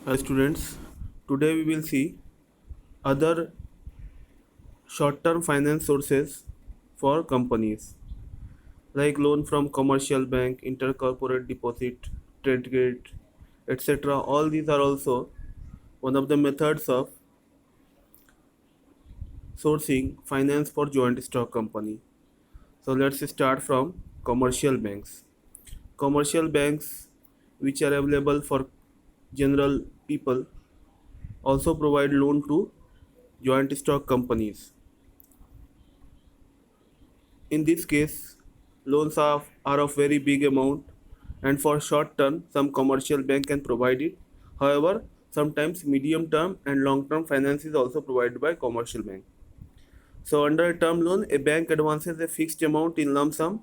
Students, today we will see other short-term finance sources for companies like loan from commercial bank, intercorporate deposit, trade credit, etc. All these are also one of the methods of sourcing finance for joint stock company. So let's start from commercial banks. Commercial banks which are available for general people also provide loan to joint stock companies. In this case, loans are of very big amount and for short term some commercial bank can provide it. However, sometimes medium term and long term finance is also provided by commercial bank. So under a term loan, a bank advances a fixed amount in lump sum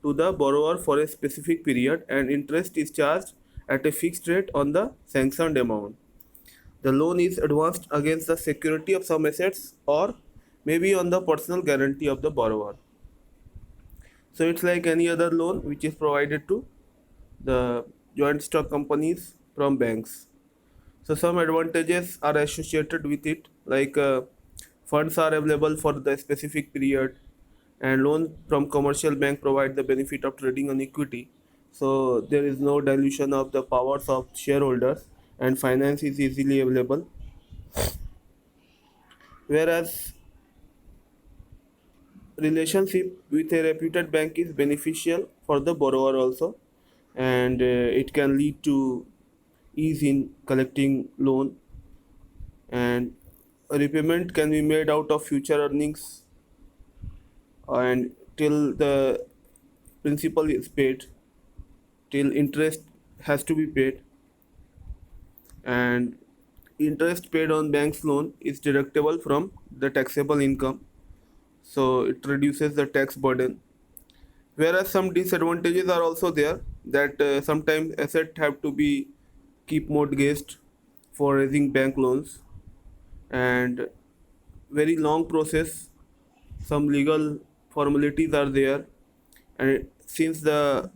to the borrower for a specific period and interest is charged at a fixed rate on the sanctioned amount. The loan is advanced against the security of some assets or maybe on the personal guarantee of the borrower. So it's like any other loan which is provided to the joint stock companies from banks. So some advantages are associated with it, like funds are available for the specific period, and loans from commercial bank provide the benefit of trading on equity. So there is no dilution of the powers of shareholders, and finance is easily available. Whereas relationship with a reputed bank is beneficial for the borrower also, and it can lead to ease in collecting loan, and a repayment can be made out of future earnings and till the principal is paid, till interest has to be paid, and interest paid on bank's loan is deductible from the taxable income, so it reduces the tax burden. Whereas some disadvantages are also there, that sometimes assets have to be keep mortgaged for raising bank loans, and very long process, some legal formalities are there, and since the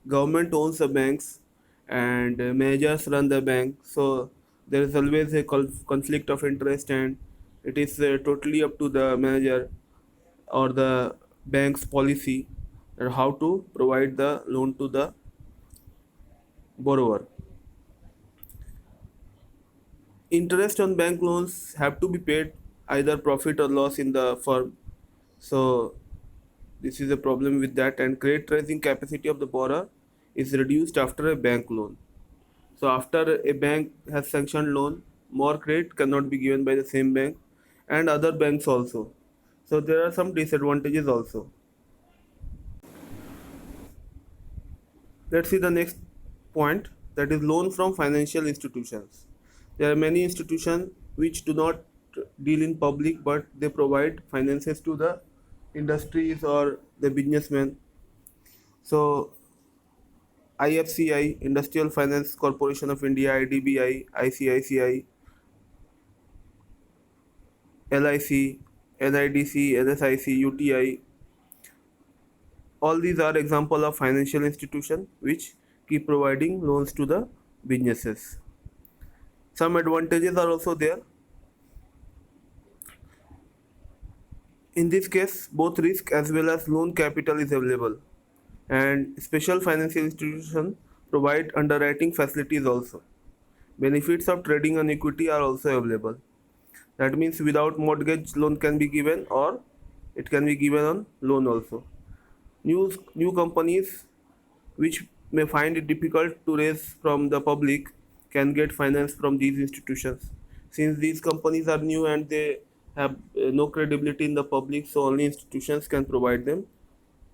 government owns the banks and managers run the bank, so there is always a conflict of interest, and it is totally up to the manager or the bank's policy and how to provide the loan to the borrower. Interest on bank loans have to be paid either profit or loss in the firm, so this is a problem with that, and credit raising capacity of the borrower is reduced after a bank loan. So after a bank has sanctioned loan, more credit cannot be given by the same bank and other banks also. So there are some disadvantages also. Let's see the next point, that is loan from financial institutions. There are many institutions which do not deal in public but they provide finances to the industries or the businessmen. So IFCI, Industrial Finance Corporation of India, IDBI, ICICI, LIC, NIDC, NSIC, UTI, all these are example of financial institution which keep providing loans to the businesses. Some advantages are also there. In this case, both risk as well as loan capital is available, and special financial institutions provide underwriting facilities also. Benefits of trading on equity are also available. That means without mortgage loan can be given or it can be given on loan also. New companies which may find it difficult to raise from the public can get finance from these institutions. Since these companies are new and they have no credibility in the public, so only institutions can provide them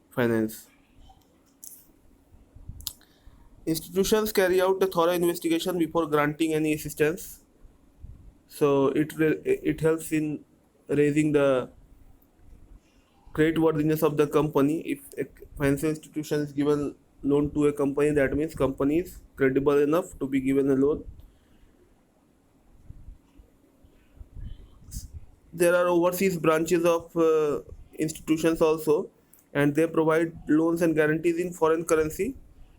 finance. Institutions carry out a thorough investigation before granting any assistance, so it helps in raising the creditworthiness of the company. If a financial institution is given loan to a company, that means company is credible enough to be given a loan. There are overseas branches of institutions also, and they provide loans and guarantees in foreign currency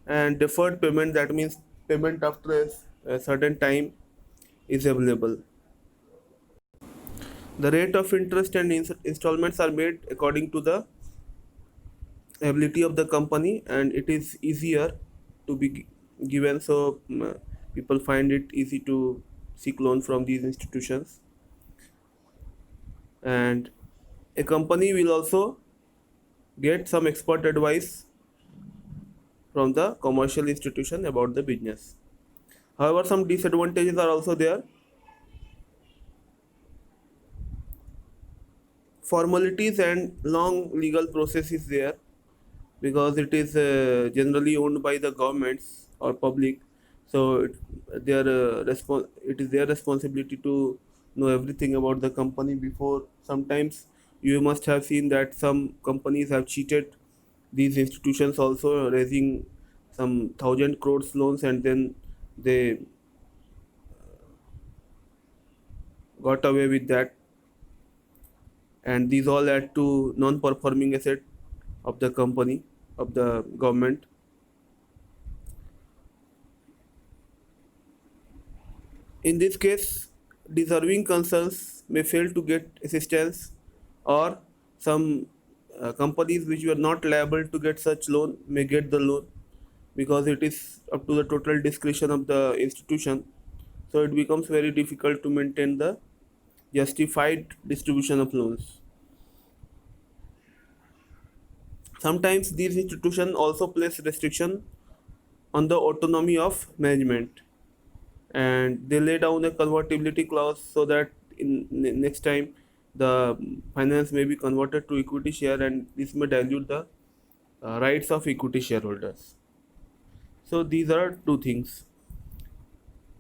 and deferred payment, that means payment after a certain time. is available. The rate of interest and installments are made according to the ability of the company, and it is easier to be given, so people find it easy to seek loan from these institutions. And a company will also get some expert advice from the commercial institution about the business. However, some disadvantages are also there. Formalities and long legal process is there, because it is generally owned by the governments or public, so it is their responsibility to know everything about the company before. Sometimes you must have seen that some companies have cheated these institutions also, raising some thousand crores loans, and then they got away with that, and these all add to non-performing asset of the company, of the government. In this case, deserving concerns may fail to get assistance, or some companies which were not liable to get such loan may get the loan, because it is up to the total discretion of the institution. So it becomes very difficult to maintain the justified distribution of loans. Sometimes these institutions also place restriction on the autonomy of management, and they lay down a convertibility clause so that in next time the finance may be converted to equity share, and this may dilute the rights of equity shareholders. So these are two things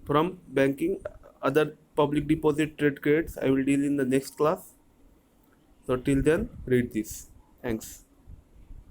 from banking. Other public deposit trade credits I will deal in the next class. So till then, read this. Thanks.